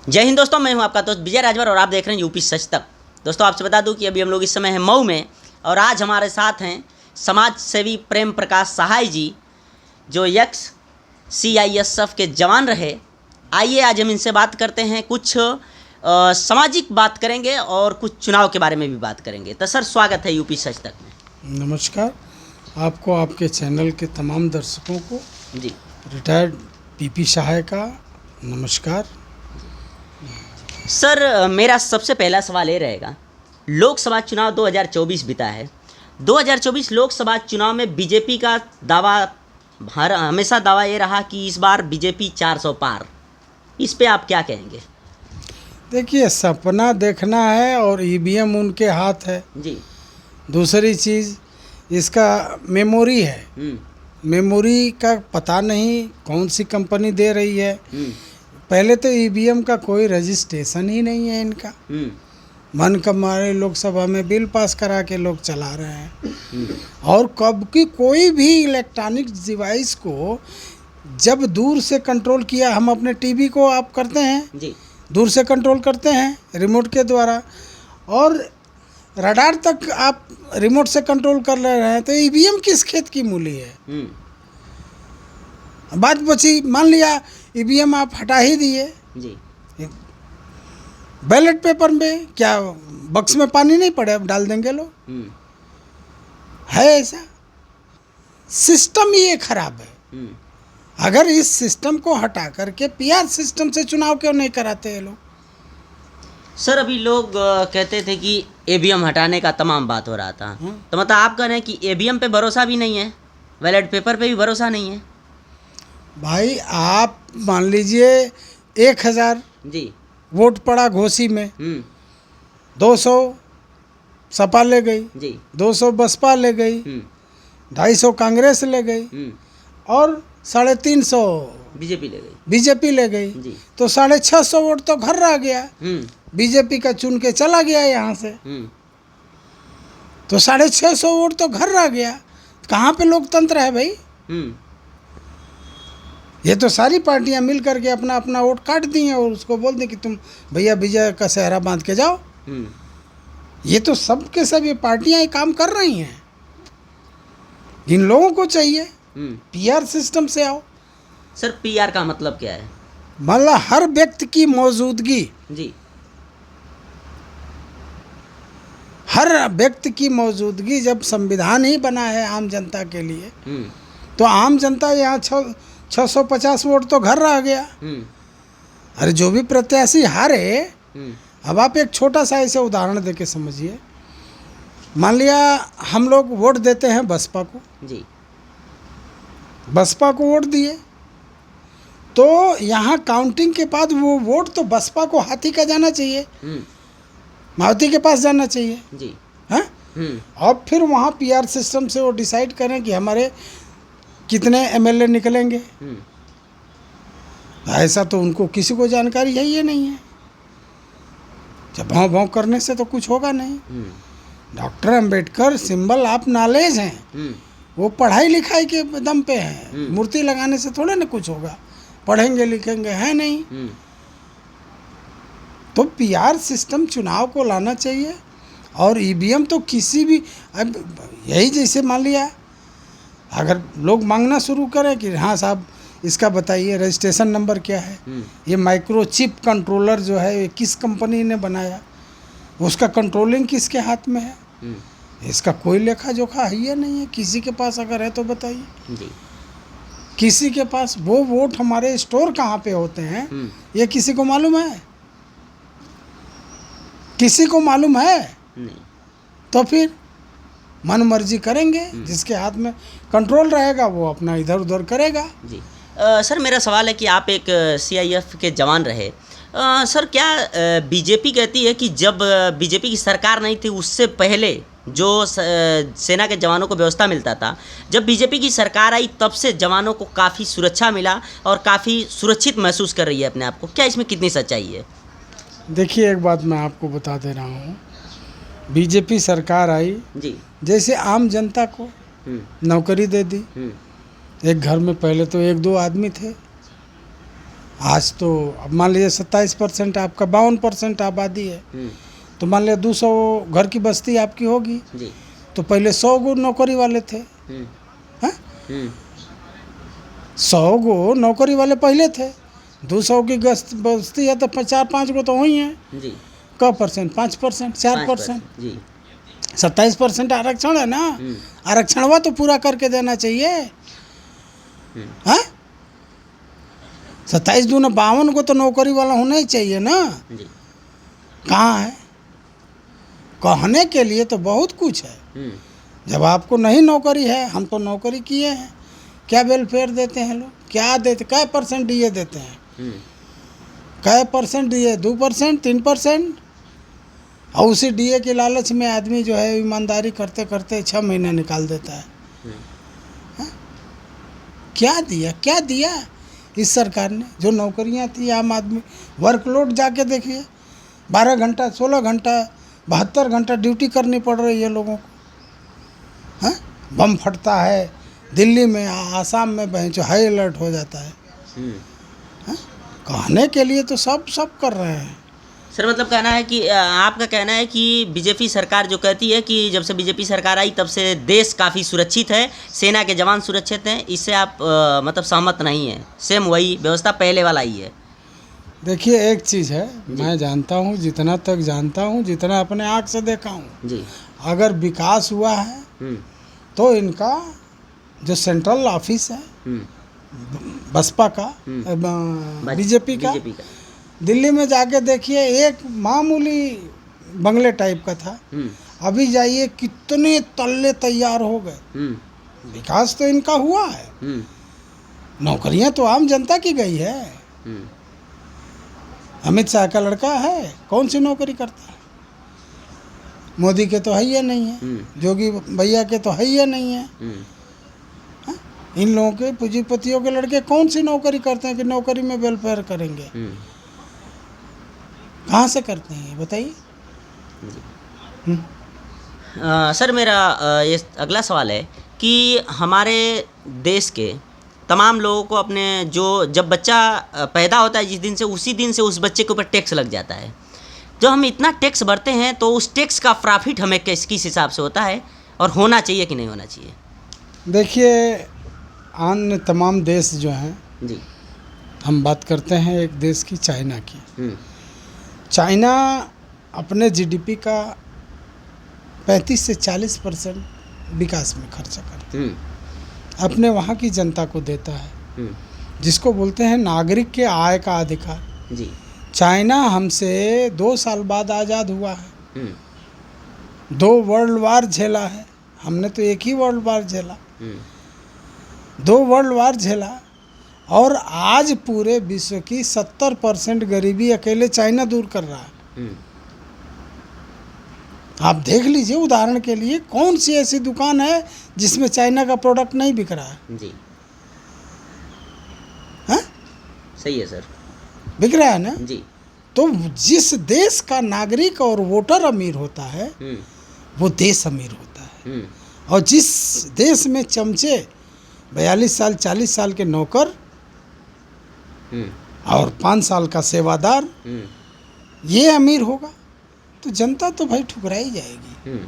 जय हिंद दोस्तों, मैं हूं आपका दोस्त विजय राजभर और आप देख रहे हैं यूपी सच तक। दोस्तों आपसे बता दूं कि अभी हम लोग इस समय हैं मऊ में और आज हमारे साथ हैं समाज सेवी प्रेम प्रकाश सहाय जी, जो एक्स CISF के जवान रहे। आइए आज हम इनसे बात करते हैं, कुछ सामाजिक बात करेंगे और कुछ चुनाव के बारे में भी बात करेंगे। तो सर, स्वागत है यूपी सच तक में। नमस्कार आपको, आपके चैनल के तमाम दर्शकों को जी। रिटायर्ड PP सहाय का नमस्कार। सर, मेरा सबसे पहला सवाल ये रहेगा, लोकसभा चुनाव 2024 बीता है। 2024 लोकसभा चुनाव में बीजेपी का दावा हमेशा दावा ये रहा कि इस बार बीजेपी 400 पार। इस पे आप क्या कहेंगे? देखिए, सपना देखना है और EVM उनके हाथ है। जी। दूसरी चीज़ इसका मेमोरी है। मेमोरी का पता नहीं कौन सी कंपनी दे रही है। पहले तो EVM का कोई रजिस्ट्रेशन ही नहीं है इनका। मन का मारे लोकसभा में बिल पास करा के लोग चला रहे हैं। और कब की कोई भी इलेक्ट्रॉनिक डिवाइस को जब दूर से कंट्रोल किया, हम अपने टीवी को आप करते हैं जी, दूर से कंट्रोल करते हैं रिमोट के द्वारा, और रडार तक आप रिमोट से कंट्रोल कर ले रहे हैं, तो EVM किस खेत की मूली है? बात बची, मान लिया EVM आप हटा ही दिए, जी, बैलेट पेपर में क्या बक्स में पानी नहीं पड़े, अब डाल देंगे लोग। है ऐसा? सिस्टम ये खराब है। अगर इस सिस्टम को हटा करके PR सिस्टम से चुनाव क्यों नहीं कराते ये लोग? सर, अभी लोग कहते थे कि EVM हटाने का तमाम बात हो रहा था। तो मतलब आप कह रहे हैं कि EVM पे भरोसा भी नहीं है, बैलेट पेपर पे भी भरोसा नहीं है? भाई आप मान लीजिए 1000 जी। वोट पड़ा घोसी में, 200 सपा ले गई, जी। 200 बसपा ले गई, 250 कांग्रेस ले गई और 350 बीजेपी ले गई। जी। तो 650 वोट तो घर रह गया। बीजेपी का चुन के चला गया यहाँ से, तो 650 वोट तो घर रह गया। कहाँ पे लोकतंत्र है भाई? ये तो सारी पार्टियां मिल करके अपना अपना वोट काट दी हैं और उसको बोल दें कि तुम भैया विजय का सेहरा बांध के जाओ। ये तो सब के सब ये पार्टियां ये काम कर रही हैं। इन लोगों को चाहिए PR सिस्टम से आओ। सर, PR का मतलब क्या है? मतलब हर व्यक्ति की मौजूदगी, जी, हर व्यक्ति की मौजूदगी। जब संविधान ही बना है आम जनता के लिए, तो आम जनता यहाँ 650 वोट तो घर रह गया। अरे जो भी प्रत्याशी हारे, अब आप एक छोटा सा ऐसे उदाहरण दे के समझिए। मान लिया हम लोग वोट देते हैं बसपा को। जी। बसपा को वोट दिए, तो यहाँ काउंटिंग के बाद वो वोट तो बसपा को हाथी का जाना चाहिए, मारुति के पास जाना चाहिए। जी। हैं? और फिर वहाँ PR सिस्टम से वो डिसाइड करें कि हमारे कितने MLA निकलेंगे। ऐसा तो उनको किसी को जानकारी है ये नहीं है। जब भाव भाव करने से तो कुछ होगा नहीं। Doctor Ambedkar symbol of knowledge हैं। वो पढ़ाई लिखाई के दम पे हैं। मूर्ति लगाने से थोड़े ना कुछ होगा, पढ़ेंगे लिखेंगे है नहीं। तो PR सिस्टम चुनाव को लाना चाहिए। और EVM तो किसी भी, अब यही जैसे मान लिया अगर लोग मांगना शुरू करें कि हाँ साहब इसका बताइए रजिस्ट्रेशन नंबर क्या है, ये माइक्रोचिप कंट्रोलर जो है ये किस कंपनी ने बनाया, उसका कंट्रोलिंग किसके हाथ में है, इसका कोई लेखा जोखा है ये नहीं है। किसी के पास अगर है तो बताइए। किसी के पास वो वोट हमारे स्टोर कहाँ पे होते हैं ये किसी को मालूम है? किसी को मालूम है? नहीं। तो फिर मन मर्जी करेंगे। जिसके हाथ में कंट्रोल रहेगा वो अपना इधर उधर करेगा। जी। सर, मेरा सवाल है कि आप एक CIF के जवान रहे। सर, क्या बीजेपी कहती है कि जब बीजेपी की सरकार नहीं थी उससे पहले जो सेना के जवानों को व्यवस्था मिलता था, जब बीजेपी की सरकार आई तब से जवानों को काफ़ी सुरक्षा मिला और काफ़ी सुरक्षित महसूस कर रही है अपने आप को? क्या इसमें कितनी सच्चाई है? देखिए, एक बात मैं आपको बता दे रहा हूँ। बीजेपी सरकार आई, जी, जैसे आम जनता को नौकरी दे दी। एक घर में पहले तो 1-2 आदमी थे, आज तो अब मान लीजिए 27% आपका 52% आबादी है, तो मान लिया 200 घर की बस्ती आपकी होगी, जी। तो पहले 100 गो नौकरी वाले थे। हम्म, हैं? हम्म, 100 गो नौकरी वाले पहले थे, 200 की गस्त बस्ती है तो 4-5 गो तो वही हैं। जी। क परसेंट 5%, 4%, 5%, जी। 27% आरक्षण है ना। हम्म, आरक्षणवा तो पूरा करके देना चाहिए। हम्म, हाँ, 27 दूना 52 को तो नौकरी वाला होना ही चाहिए ना। जी। कहाँ है? कहने के लिए तो बहुत कुछ है। हम्म, जब आपको नहीं नौकरी है, हम तो नौकरी किए हैं, क्या वेलफेयर देते हैं लोग, क्या देते, क्या % डीए देते हैं, हम्म, क्या % डीए, 2%, 3%। और उसी डीए के लालच में आदमी जो है ईमानदारी करते करते 6 महीना निकाल देता है। हम्म, क्या दिया, क्या दिया इस सरकार ने? जो नौकरियां थी आम आदमी, वर्कलोड जाके देखिए, 12 घंटा, 16 घंटा, 72 घंटा ड्यूटी करनी पड़ रही है लोगों को। हाँ, बम फटता है दिल्ली में, आसाम में जो हाई अलर्ट हो जाता है। हम्म। हाँ? कहने के लिए तो सब कर रहे हैं। सर मतलब कहना है कि आपका कहना है कि बीजेपी सरकार जो कहती है कि जब से बीजेपी सरकार आई तब से देश काफ़ी सुरक्षित है, सेना के जवान सुरक्षित हैं, इससे आप मतलब सहमत नहीं हैं? सेम वही व्यवस्था पहले वाला ही है? देखिए एक चीज़ है, मैं जानता हूँ, जितना तक जानता हूँ, जितना अपने आँख से देखा हूँ, जी। अगर विकास हुआ है हम्म, तो इनका जो सेंट्रल ऑफिस है हम्म, बसपा का, बीजेपी का, दिल्ली में जाके देखिए, एक मामूली बंगले टाइप का था, हम्म, अभी जाइए कितने तल्ले तैयार हो गए। हम्म, विकास तो इनका हुआ है, हम्म, नौकरियां तो आम जनता की गई है। हम्म, अमित शाह का लड़का है, कौन सी नौकरी करता है? मोदी के तो है ही नहीं है, हम्म, जोगी भैया के तो है ही नहीं है। हम्म, इन लोगों के पूंजीपतियों के लड़के कौन सी नौकरी करते हैं कि नौकरी में वेलफेयर करेंगे? हम्म, कहाँ से करते हैं ये बताइए? हम्म। सर मेरा ये अगला सवाल है कि हमारे देश के तमाम लोगों को अपने जो जब बच्चा पैदा होता है जिस दिन से, उसी दिन से उस बच्चे के ऊपर टैक्स लग जाता है। जो हम इतना टैक्स भरते हैं तो उस टैक्स का प्रॉफिट हमें किस हिसाब से होता है और होना चाहिए कि नहीं होना चाहिए? देखिए, अन्य तमाम देश जो हैं, जी। हम बात करते हैं एक देश की, चाइना की। हम्म, चाइना अपने जीडीपी का 35 से 40% विकास में खर्चा करता हम्म, है, अपने वहाँ की जनता को देता है, हम्म, जिसको बोलते हैं नागरिक के आय का अधिकार। जी। चाइना हमसे 2 साल बाद आज़ाद हुआ है, हम्म, 2 वर्ल्ड वार झेला है, हमने तो एक ही वर्ल्ड वार झेला, हम्म, 2 वर्ल्ड वार झेला, और आज पूरे विश्व की 70% गरीबी अकेले चाइना दूर कर रहा है। हम्म, आप देख लीजिए, उदाहरण के लिए कौन सी ऐसी दुकान है जिसमें चाइना का प्रोडक्ट नहीं बिक रहा है? जी। हाँ, सही है सर। बिक रहा है ना। जी। तो जिस देश का नागरिक और वोटर अमीर होता है, हम्म, वो देश अमीर होता है। हम्म, और जिस देश में चमचे 42 साल 40 साल के नौकर हम्म, और 5 साल का सेवादार, हम्म, ये अमीर होगा, तो जनता तो भाई ठुकराई जाएगी। हम्म,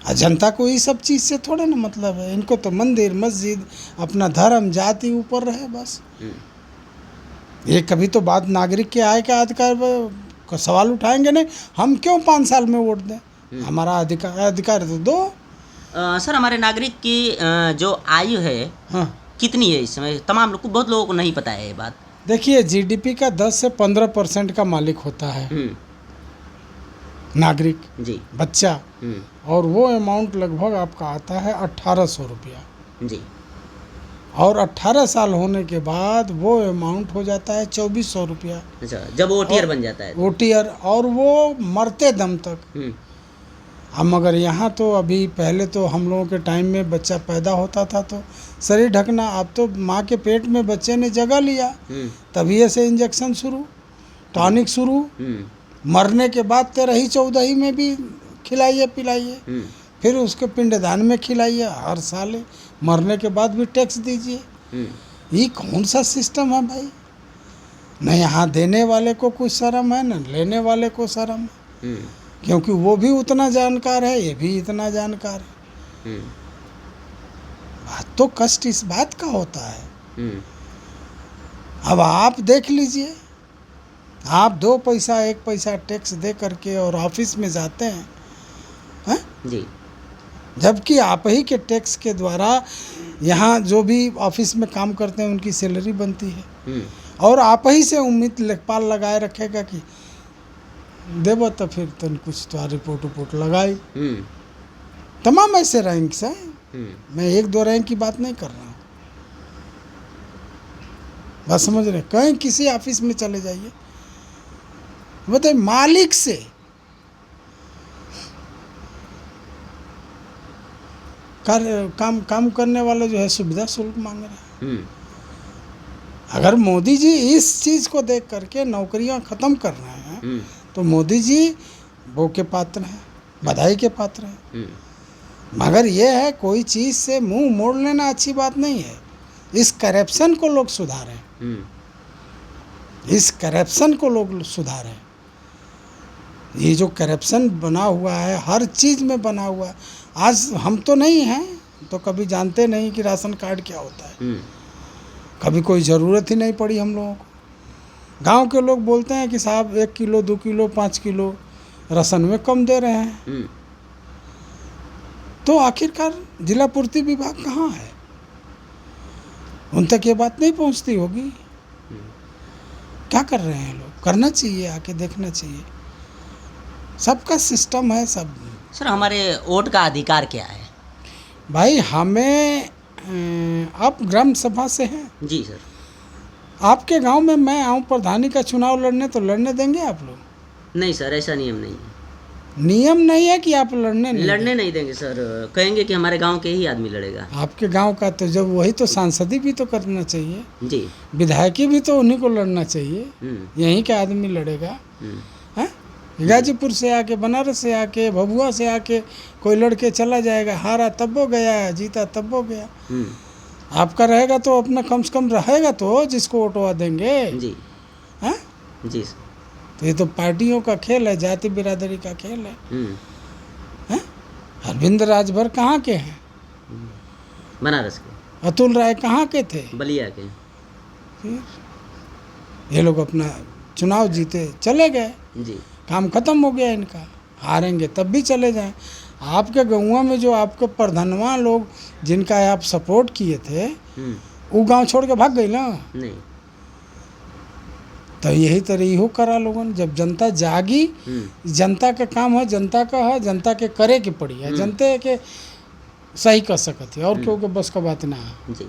और जनता को ये सब चीज़ से थोड़ा ना मतलब है, इनको तो मंदिर मस्जिद, अपना धर्म जाति ऊपर रहे बस। हम्म। ये कभी तो बात नागरिक के आय का अधिकार का सवाल उठाएंगे नहीं। हम क्यों 5 साल में वोट दें? हमारा अधिकार तो दो। सर हमारे नागरिक की जो आयु है हाँ, कितनी है इस समय? तमाम लोग, बहुत लोगों को नहीं पता है ये बात। देखिए, जीडीपी का 10 से 15% का मालिक होता है नागरिक, जी। बच्चा, और वो अमाउंट लगभग आपका आता है 1800 रुपया। जी। और 18 साल होने के बाद वो अमाउंट हो जाता है 2400 रुपया। अच्छा, जब ओटीआर बन जाता है तो। ओटीआर, और वो मरते दम तक। हम अगर यहाँ तो अभी, पहले तो हम लोगों के टाइम में बच्चा पैदा होता था तो शरीर ढकना, अब तो माँ के पेट में बच्चे ने जगह लिया, तभी से इंजेक्शन शुरू, टॉनिक शुरू, मरने के बाद 13ही 14ही में भी खिलाइए पिलाइए, फिर उसके पिंडदान में खिलाइए, हर साल मरने के बाद भी टैक्स दीजिए। ये कौन सा सिस्टम है भाई? न यहाँ देने वाले को कुछ शर्म है, न लेने वाले को शर्म है, क्योंकि वो भी उतना जानकार है, ये भी इतना जानकार है। बात तो कष्ट इस बात का होता है। अब आप देख लीजिए, आप 2 पैसा 1 पैसा टैक्स दे करके और ऑफिस में जाते हैं, जी, जबकि आप ही के टैक्स के द्वारा यहाँ जो भी ऑफिस में काम करते हैं उनकी सैलरी बनती है, और आप ही से उम्मीद लेखपाल लगाए रखेगा कि देबो तो फिर तन कुछ तो रिपोर्ट लगाई। तमाम ऐसे रैंक्स हैं, मैं 1-2 रैंक की बात नहीं कर रहा हूँ। बस समझ रहे, कहीं किसी ऑफिस में चले जाइए, बताइए मालिक से काम करने वाला जो है सुविधा शुल्क मांग रहा है। अगर मोदी जी इस चीज़ को देख करके नौकरियां ख़त्म कर रहे हैं तो मोदी जी वो के पात्र हैं, बधाई के पात्र हैं। मगर ये है, कोई चीज़ से मुंह मोड़ लेना अच्छी बात नहीं है। इस करप्शन को लोग सुधारें, इस करप्शन को लोग सुधारें। ये जो करप्शन बना हुआ है, हर चीज़ में बना हुआ है। आज हम तो नहीं हैं तो कभी जानते नहीं कि राशन कार्ड क्या होता है, कभी कोई ज़रूरत ही नहीं पड़ी हम लोगों को। गांव के लोग बोलते हैं कि साहब 1 किलो 2 किलो 5 किलो राशन में कम दे रहे हैं, तो आखिरकार जिला पूर्ति विभाग कहाँ है? उन तक ये बात नहीं पहुंचती होगी। क्या कर रहे हैं लोग? करना चाहिए, आके देखना चाहिए। सबका सिस्टम है सब। सर, हमारे वोट का अधिकार क्या है? भाई हमें आप ग्राम सभा से हैं। जी सर। आपके गांव में मैं आऊं प्रधानी का चुनाव लड़ने, तो लड़ने देंगे आप लोग? नहीं सर, ऐसा नियम नहीं है। नियम नहीं है कि आप लड़ने नहीं देंगे सर। कहेंगे कि हमारे गांव के ही आदमी लड़ेगा। आपके गांव का तो जब वही तो सांसदी भी तो करना चाहिए जी, विधायकी भी तो उन्हीं को लड़ना चाहिए। यहीं के आदमी लड़ेगा? हैं? गाजीपुर से आके, बनारस से आके, भभुआ से आके कोई लड़के चला जाएगा, हारा तब वो गया, जीता तब वो गया। आपका रहेगा तो अपना कम से कम रहेगा तो जिसको वोटवा देंगे। जी, हैं? जी। तो ये तो पार्टियों का खेल है, जाति बिरादरी का खेल है। हैं? अरविंद राजभर कहाँ के हैं? बनारस के। अतुल राय कहाँ के थे? बलिया के। फिर ये लोग अपना चुनाव जीते चले गए, जी, वो खत्म हो गया इनका। हारेंगे तब भी चले जाएं। आपके गाँव में जो आपके प्रधानवा लोग जिनका आप सपोर्ट किए थे, वो गांव छोड़ के भाग गई ना। नहीं, तो यही तरह इहो करा लोगन। जब जनता जागी, जनता का काम है, जनता का है, जनता के करे के पड़ी है, जनता के सही कर सकती है, और क्यों के बस का बात ना है। जी।